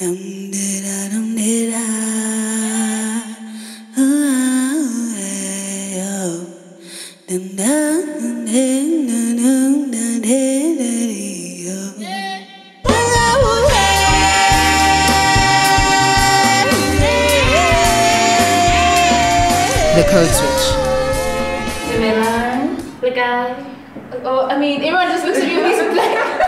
The code switch. Oh, I mean, everyone just looks at you and he's black.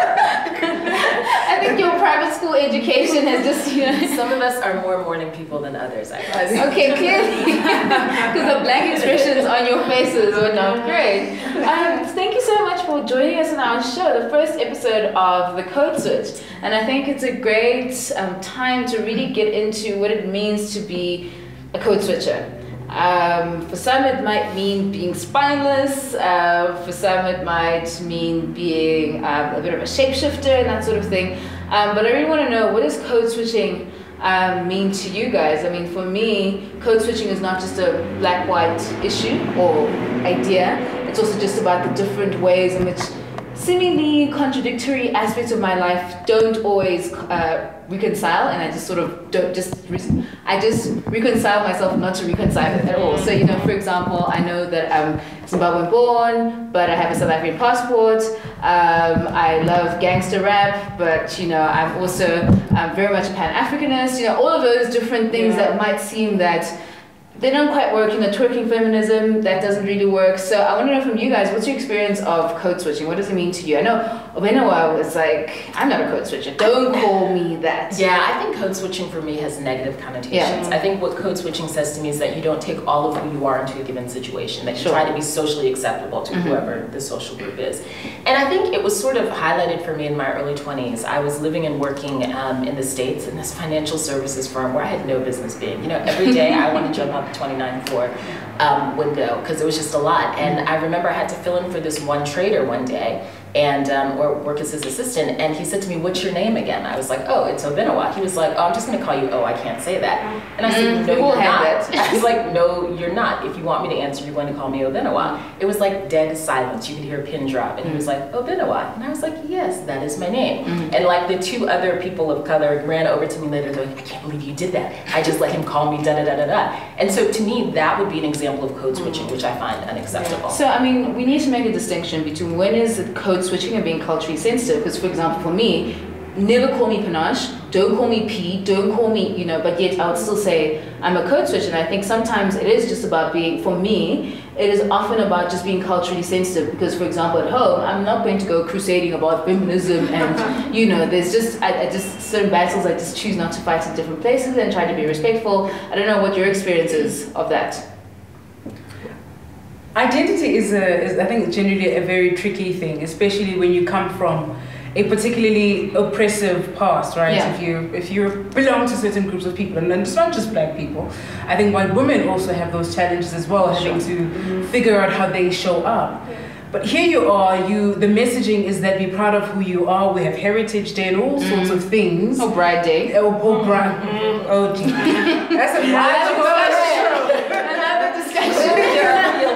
I think your private school education has just, you know. Some of us are more morning people than others, I guess. Okay, clearly. Because the blank expressions on your faces were not great. Thank you so much for joining us on our show, the first episode of The Code Switch. And I think it's a great time to really get into what it means to be a code switcher. For some it might mean being spineless, for some it might mean being a bit of a shapeshifter and that sort of thing. But I really want to know, what does code switching mean to you guys? I mean, for me, code switching is not just a black-white issue or idea. It's also just about the different ways in which seemingly contradictory aspects of my life don't always reconcile, and I just sort of I just reconcile myself not to reconcile it at all. So, you know, for example, I know that I'm Zimbabwean born, but I have a South African passport. I love gangster rap, but, you know, I'm also very much a Pan-Africanist. You know, all of those different things that might seem that they don't quite work. You know, twerking feminism, that doesn't really work. So I want to know from you guys, what's your experience of code switching? What does it mean to you? I know Obenawa was like, I'm not a code switcher. Don't call me that. Yeah, I think code switching for me has negative connotations. Yeah. I think what code switching says to me is that you don't take all of who you are into a given situation, that you try to be socially acceptable to whoever the social group is. And I think it was sort of highlighted for me in my early 20s. I was living and working in the States in this financial services firm where I had no business being. You know, every day I want to jump out the 29th floor window because it was just a lot. And I remember I had to fill in for this one trader one day, and or work as his assistant, and he said to me, "What's your name again?" I was like, "Oh, it's Obenawa." He was like, "Oh, I'm just gonna call you O, I can't say that." And I said, "No, you're not." I was like, "No, you're not. If you want me to answer, you're going to call me Obenawa." It was like dead silence. You could hear a pin drop, and he was like, Obenawa. And I was like, "Yes, that is my name." And like the two other people of color ran over to me later going, "I can't believe you did that. I just let him call me da da da da da." And so to me, that would be an example of code switching, which I find unacceptable. So I mean, we need to make a distinction between when is it code switching and being culturally sensitive. Because for example, for me, never call me Panashe, don't call me P, don't call me, you know, but yet I would still say I'm a code switcher. And I think sometimes it is just about being, for me, it is often about just being culturally sensitive. Because for example, at home, I'm not going to go crusading about feminism and, you know, there's just, I just certain battles I just choose not to fight in different places and try to be respectful. I don't know what your experience is of that. Identity is I think, generally a very tricky thing, especially when you come from a particularly oppressive past, right? Yeah. If you belong to certain groups of people, and it's not just black people, I think white women also have those challenges as well, having to figure out how they show up. But here you are, the messaging is that be proud of who you are. We have Heritage Day and all sorts of things. Oh, Bride Day. Oh, Bride. Oh, gee. That's a another discussion.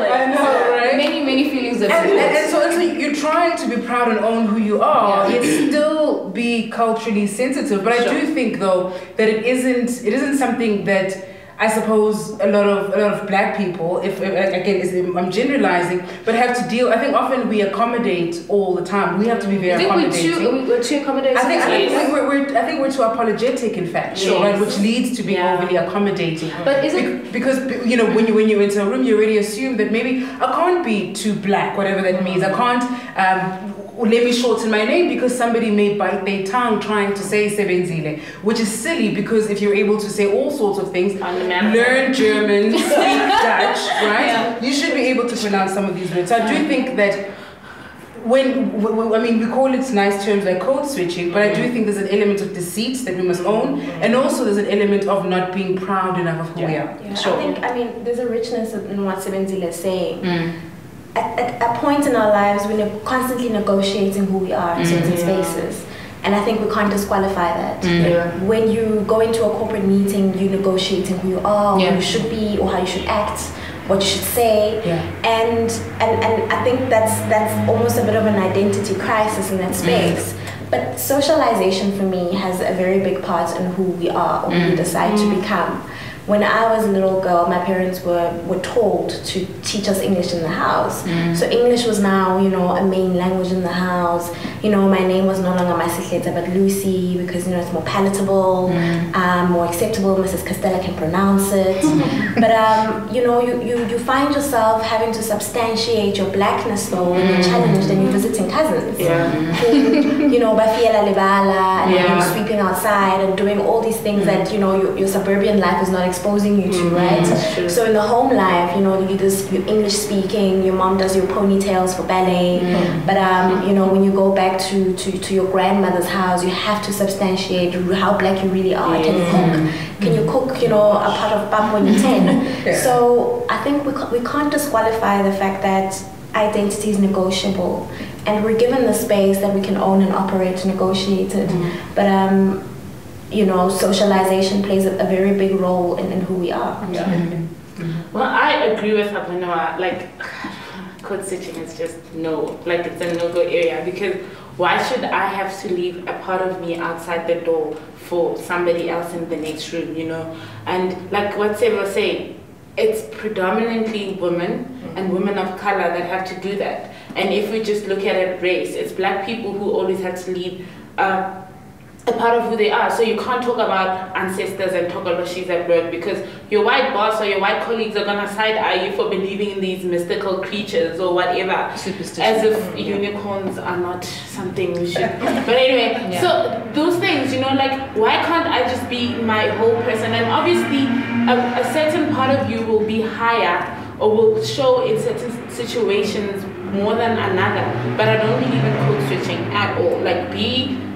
I know, right? Many feelings of and so you're trying to be proud and own who you are, yet still be culturally sensitive. But I do think, though, that it isn't something that I suppose a lot of black people, if again I'm generalizing, but have to deal. I think often we accommodate all the time. We have to be very accommodating. We're too accommodating. I think we're too apologetic, in fact, right? Which leads to being overly accommodating. But is it because you know when you enter a room, you already assume that maybe I can't be too black, whatever that means. I can't. Let me shorten my name because somebody may bite their tongue trying to say Sebenzile, which is silly because if you're able to say all sorts of things, learn German, speak Dutch, right? Yeah. You should be able to pronounce some of these words. So I do think that I mean, we call it nice terms like code switching, but I do think there's an element of deceit that we must own, and also there's an element of not being proud enough of who we are. Yeah. Sure. I mean, there's a richness in what Sebenzile is saying. At a point in our lives, we're constantly negotiating who we are in certain spaces. And I think we can't disqualify that. When you go into a corporate meeting, you're negotiating who you are, who you should be, or how you should act, what you should say. And I think that's almost a bit of an identity crisis in that space. But socialization for me has a very big part in who we are or who we decide to become. When I was a little girl, my parents were told to teach us English in the house. So English was now, you know, a main language in the house. You know, my name was no longer Masihleta but Lucy, because, you know, it's more palatable, more acceptable. Mrs. Costello can pronounce it. But, you know, you find yourself having to substantiate your blackness though when you're challenged and you're visiting cousins. Who, you know, Bafiela Lebala, and you're sweeping outside and doing all these things that, you know, your suburban life is not exposing you to, right? So in the home life, you know, you're English speaking, your mom does your ponytails for ballet, but you know, when you go back to your grandmother's house, you have to substantiate how black you really are. Can you cook? Can you cook, you know, a pot of pap when you're 10? So I think we can't disqualify the fact that identity is negotiable, and we're given the space that we can own and operate to negotiate it. But you know, socialization plays a very big role in who we are. Well, I agree with Apanoa. Like, code switching is just no. Like, it's a no-go area, because why should I have to leave a part of me outside the door for somebody else in the next room, you know? And like what Seb was saying, it's predominantly women and women of color that have to do that. And if we just look at it, race, it's black people who always have to leave a part of who they are. So you can't talk about ancestors and tokoloshis at work, because your white boss or your white colleagues are gonna side-eye you for believing in these mystical creatures or whatever, as if unicorns are not something we should. But anyway, so those things, you know, like, why can't I just be my whole person? And obviously a certain part of you will be higher or will show in certain situations more than another, but I don't believe in code switching at all. Like,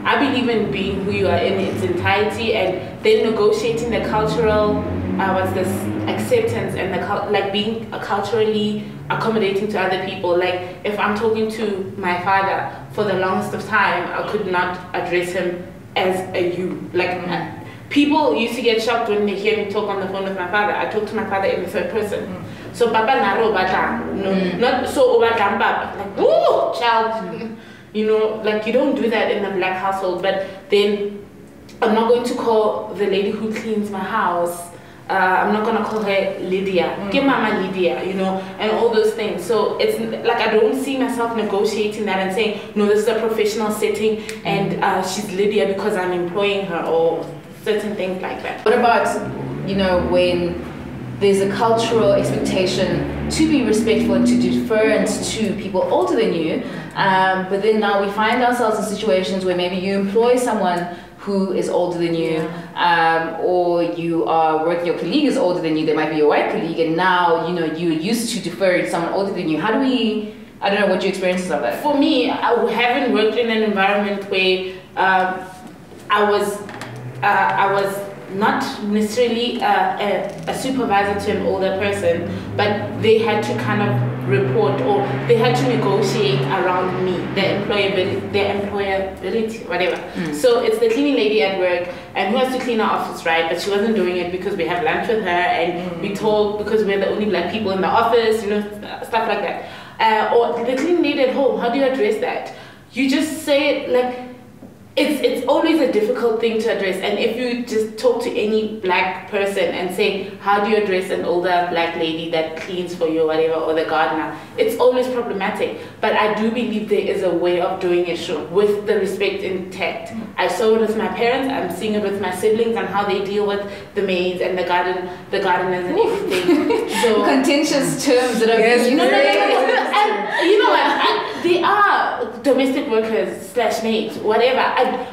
I believe in being who you are in its entirety, and then negotiating the cultural acceptance and like being culturally accommodating to other people. Like, if I'm talking to my father, for the longest of time I could not address him as a you. Like, people used to get shocked when they hear me talk on the phone with my father. I talk to my father in the third person. So Papa Naro Batang, no, not so Obatang Papa, like, ooh, child, you know, like, you don't do that in a black household. But then I'm not going to call the lady who cleans my house, I'm not going to call her Lydia, give Mama Lydia, you know, and all those things. So it's like, I don't see myself negotiating that and saying, no, this is a professional setting and she's Lydia because I'm employing her, or certain things like that. What about, you know, when there's a cultural expectation to be respectful and to deference to people older than you, but then now we find ourselves in situations where maybe you employ someone who is older than you, or you are working, your colleague is older than you, they might be your white colleague, and now, you know, you're used to deferring to someone older than you. How do we, I don't know what your experiences are like. For me, I haven't worked in an environment where I was not necessarily a supervisor to an older person, but they had to kind of report, or they had to negotiate around me, their employability, whatever. So it's the cleaning lady at work, and who has to clean our office, right? But she wasn't doing it because we have lunch with her, and we talk because we're the only black people in the office, you know, stuff like that. Or the cleaning lady at home, how do you address that? You just say it like, it's always a difficult thing to address. And if you just talk to any black person and say, how do you address an older black lady that cleans for you or whatever, or the gardener, it's always problematic. But I do believe there is a way of doing it, sure, with the respect intact. I saw it with my parents, I'm seeing it with my siblings and how they deal with the maids and the gardeners and everything. So contentious terms that are you know, and you know what, they are domestic workers / maids, whatever.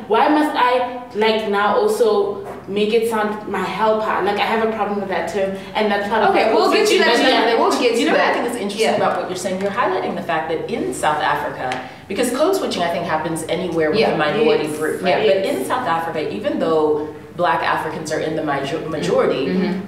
Why must I, like, now also make it sound my helper? Like, I have a problem with that term, and that's part of okay, we'll get to that. We'll get to you know that. what I think is interesting about what you're saying? You're highlighting the fact that in South Africa, because code switching I think happens anywhere with a minority group, right? But in South Africa, even though black Africans are in the majority,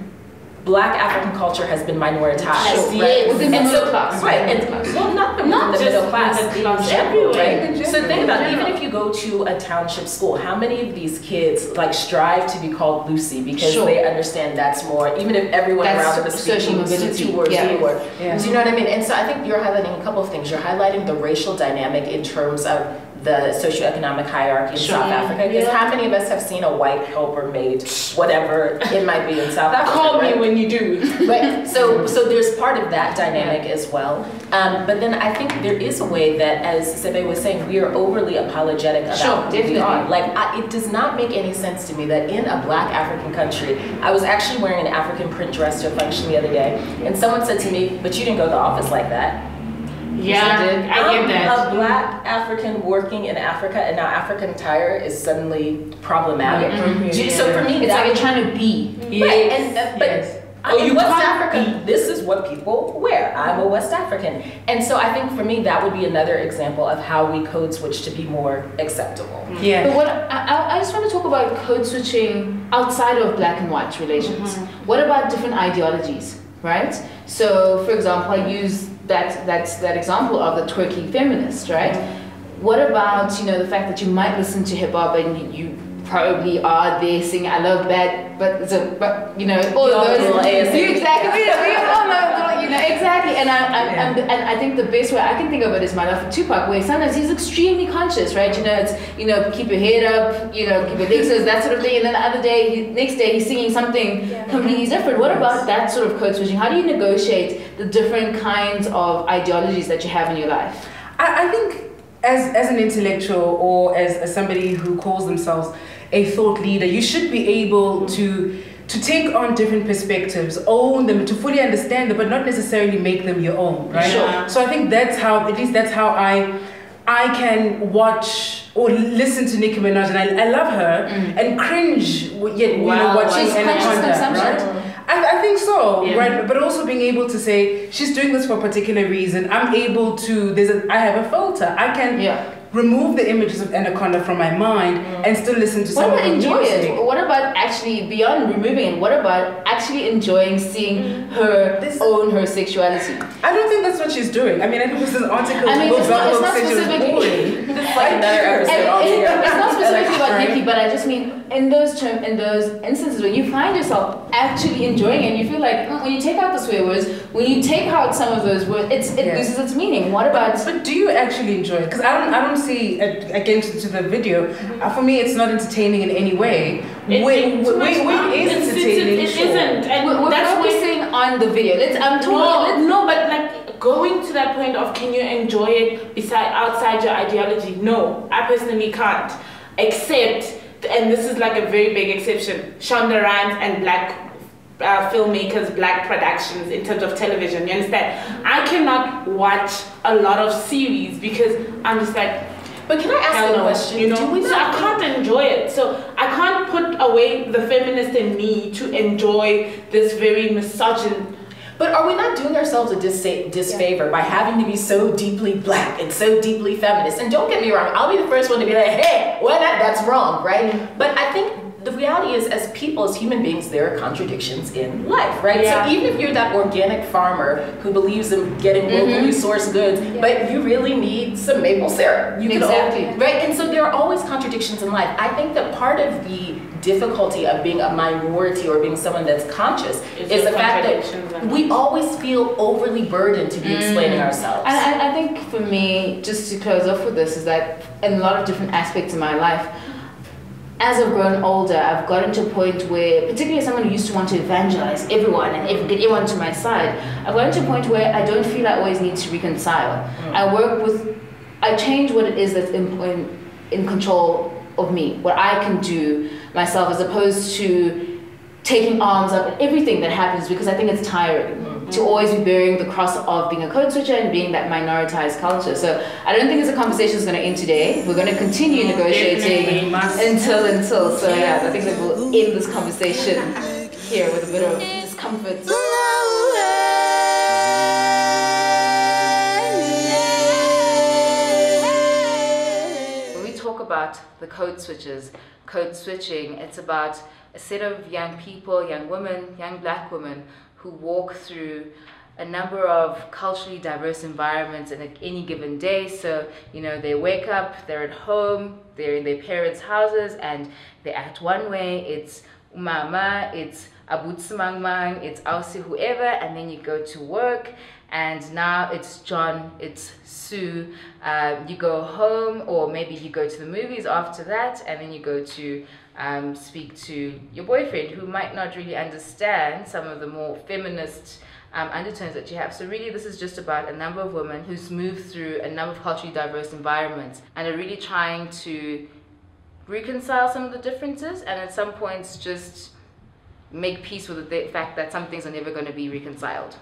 black African culture has been minoritized, right? Within the middle class. Right, and well, not the middle class, in general, right? So think about it, even if you go to a township school, how many of these kids like strive to be called Lucy because they understand that's more, even if everyone around them is speaking two words fewer. Do you know what I mean? And so I think you're highlighting a couple of things. You're highlighting the racial dynamic in terms of the socioeconomic hierarchy in South Africa. Because how many of us have seen a white helper maid, whatever it might be in South Africa? Call me when you do. Right. So there's part of that dynamic as well. But then I think there is a way that, as Sebe was saying, we are overly apologetic about who we are. Like, it does not make any sense to me that in a Black African country, I was actually wearing an African print dress to a function the other day, and someone said to me, "But you didn't go to the office like that." Yeah, I get that. A Black African working in Africa, and now African attire is suddenly problematic. So for me, it's like you're trying to be. Right, and in West Africa, this is what people wear. I'm a West African. And so I think for me, that would be another example of how we code switch to be more acceptable. Yeah. But what I just want to talk about code switching outside of black and white relations. What about different ideologies, right? So, for example, I use that example of the twerking feminist, right? What about, the fact that you might listen to hip hop and you probably are there singing "I love bad," but all of those. Exactly. We all know, exactly. And I think the best way I can think of it is my love for Tupac, where sometimes he's extremely conscious, right? It's keep your head up, keep your legs, that sort of thing. And then the next day he's singing something completely different. What about that sort of code switching? How do you negotiate the different kinds of ideologies that you have in your life? I think as an intellectual or as somebody who calls themselves a thought leader, you should be able to take on different perspectives, own them, to fully understand them, but not necessarily make them your own, right? Sure. So I think that's how I can watch or listen to Nicki Minaj, and I love her, and cringe yet watching Anaconda, right? I think so, right? But also being able to say, she's doing this for a particular reason. I'm able to, I have a filter. I can remove the images of Anaconda from my mind and still listen to some of the music. What about enjoy it? What about actually, beyond removing it, what about actually enjoying seeing her own her sexuality? I don't think that's what she's doing. I mean, I think this is an article it's not specifically It's like another episode. It's not specifically about Nicki, but I just mean in those instances when you find yourself actually enjoying it, and you feel like when you take out the swear words, when you take out some of those words, it loses its meaning. What about? But do you actually enjoy it? Because I don't see again to the video. For me, it's not entertaining in any way. It is entertaining. It isn't. And we're focusing on the video. But like going to that point of can you enjoy it outside your ideology? No, I personally can't. Except, and this is like a very big exception, Shonda Rhimes and black filmmakers, black productions in terms of television. You understand? I cannot watch a lot of series because I'm just like. But can I ask a question? So I can't enjoy it. So I can't put away the feminist in me to enjoy this very misogynist. But are we not doing ourselves a disfavor by having to be so deeply black and so deeply feminist? And don't get me wrong, I'll be the first one to be like, hey, that's wrong, right? But I think the reality is, as people, as human beings, there are contradictions in life, right? Yeah. So even if you're that organic farmer who believes in getting locally sourced goods, but you really need some maple syrup. Right? And so there are always contradictions in life. I think that part of the difficulty of being a minority or being someone that's conscious is the fact that we always feel overly burdened to be explaining ourselves. And I think for me, just to close off with this, is that in a lot of different aspects of my life, as I've grown older, I've gotten to a point where, particularly as someone who used to want to evangelize everyone and get everyone to my side, I've gotten to a point where I don't feel I always need to reconcile. I change what it is that's in control of me, what I can do myself, as opposed to taking arms up at everything that happens, because I think it's tiring to always be bearing the cross of being a code switcher and being that minoritized culture. So I don't think this conversation is going to end today. We're going to continue negotiating until. So yeah, I think that we'll end this conversation here with a bit of discomfort. When we talk about the code switching, it's about a set of young people, young women, young black women, who walk through a number of culturally diverse environments in any given day. So, they wake up, they're at home, they're in their parents' houses, and they act one way. It's Mama, it's Abutsmangmang, it's Ausi, whoever, and then you go to work, and now it's John, it's Sue. You go home, or maybe you go to the movies after that, and then you go to speak to your boyfriend, who might not really understand some of the more feminist undertones that you have. So really, this is just about a number of women who's moved through a number of culturally diverse environments and are really trying to reconcile some of the differences, and at some points just make peace with the fact that some things are never going to be reconciled.